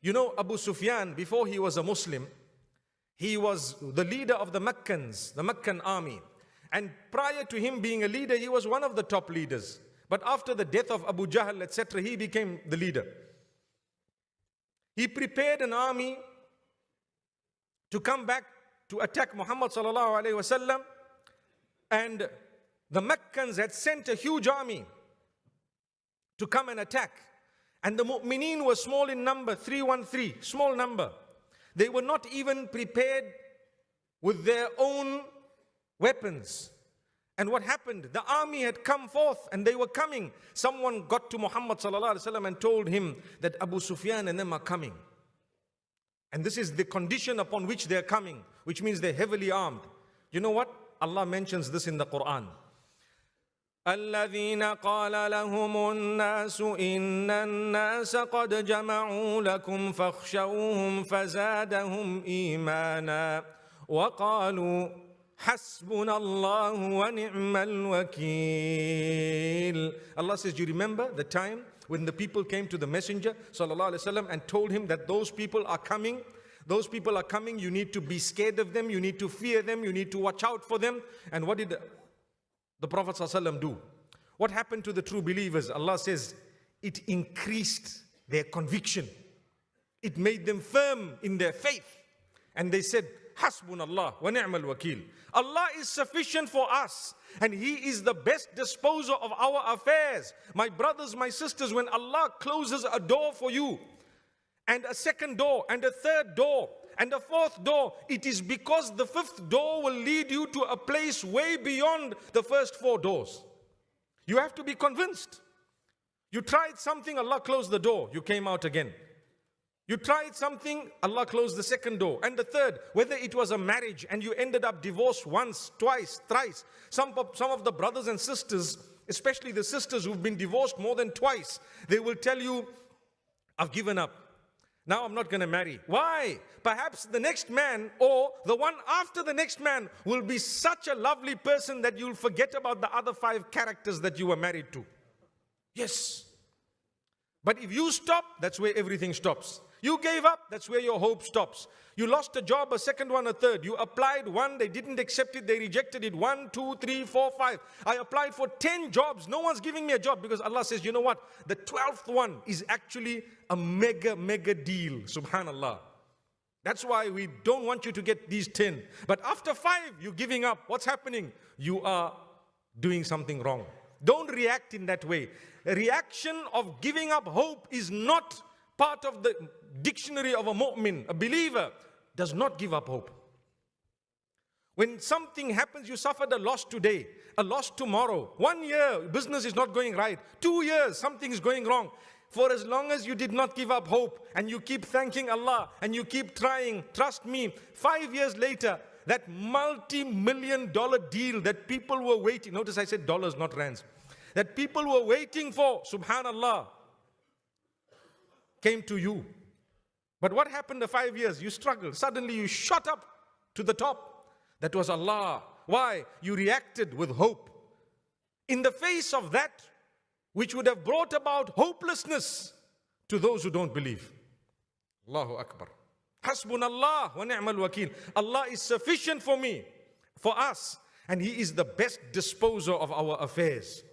You know, Abu Sufyan, before he was a Muslim, he was the leader of the Meccans, the Meccan army. And prior to him being a leader, he was one of the top leaders. But after the death of Abu Jahl, etc., he became the leader. He prepared an army to come back to attack Muhammad sallallahu alaihi wasallam. And the Meccans had sent a huge army to come and attack. And the Mu'mineen were small in number, 313, small number. They were not even prepared with their own weapons. And what happened? The army had come forth and they were coming. Someone got to Muhammad sallallahu alaihi wasallam and told him that Abu Sufyan and them are coming. And this is the condition upon which they are coming, which means they're heavily armed. You know what? Allah mentions this in the Quran. الذين قال لهم الناس إن الناس قد جمعوا لكم فاخشوهم فزادهم إيمانا وقالوا حسبنا الله ونعم الوكيل. Allah says, do you remember the time when the people came to the Messenger sallallahu alaihi wasallam and told him that those people are coming? Those people are coming, you need to be scared of them, you need to fear them, you need to watch out for them. And what did the Prophet ﷺ do? What happened to the true believers? Allah says, it increased their conviction. It made them firm in their faith. And they said, Hasbunallah wa ni'mal wakil. Allah is sufficient for us. And He is the best disposer of our affairs. My brothers, my sisters, when Allah closes a door for you, and a second door, and a third door, and a fourth door, it is because the fifth door will lead you to a place way beyond the first four doors. You have to be convinced. You tried something, Allah closed the door, you came out again. You tried something, Allah closed the second door and the third. Whether it was a marriage and you ended up divorced once, twice, thrice. Some of the brothers and sisters, especially the sisters who've been divorced more than twice, they will tell you, I've given up. Now I'm not going to marry. Why? Perhaps the next man or the one after the next man will be such a lovely person that you'll forget about the other 5 characters that you were married to. Yes. But if you stop, that's where everything stops. You gave up, that's where your hope stops. You lost a job, a second one, a third. You applied one, they didn't accept it, they rejected it. 1, 2, 3, 4, 5. I applied for 10 jobs. No one's giving me a job because Allah says, you know what? The 12th one is actually a mega deal. Subhanallah. That's why we don't want you to get these 10. But after 5, you're giving up. What's happening? You are doing something wrong. Don't react in that way. A reaction of giving up hope is not part of the dictionary of a mu'min. A believer does not give up hope. When something happens, you suffered a loss today, a loss tomorrow. 1 year, business is not going right. 2 years, something is going wrong. For as long as you did not give up hope and you keep thanking Allah and you keep trying, trust me, 5 years later, that multi-million-dollar deal that people were waiting, notice I said dollars, not rands, that people were waiting for, subhanallah, came to you. But what happened the 5 years? You struggled. Suddenly you shot up to the top. That was Allah. Why? You reacted with hope. In the face of that, which would have brought about hopelessness to those who don't believe. Allahu Akbar. Hasbunallah wa ni'mal wakil. Allah is sufficient for me, for us, and He is the best disposer of our affairs.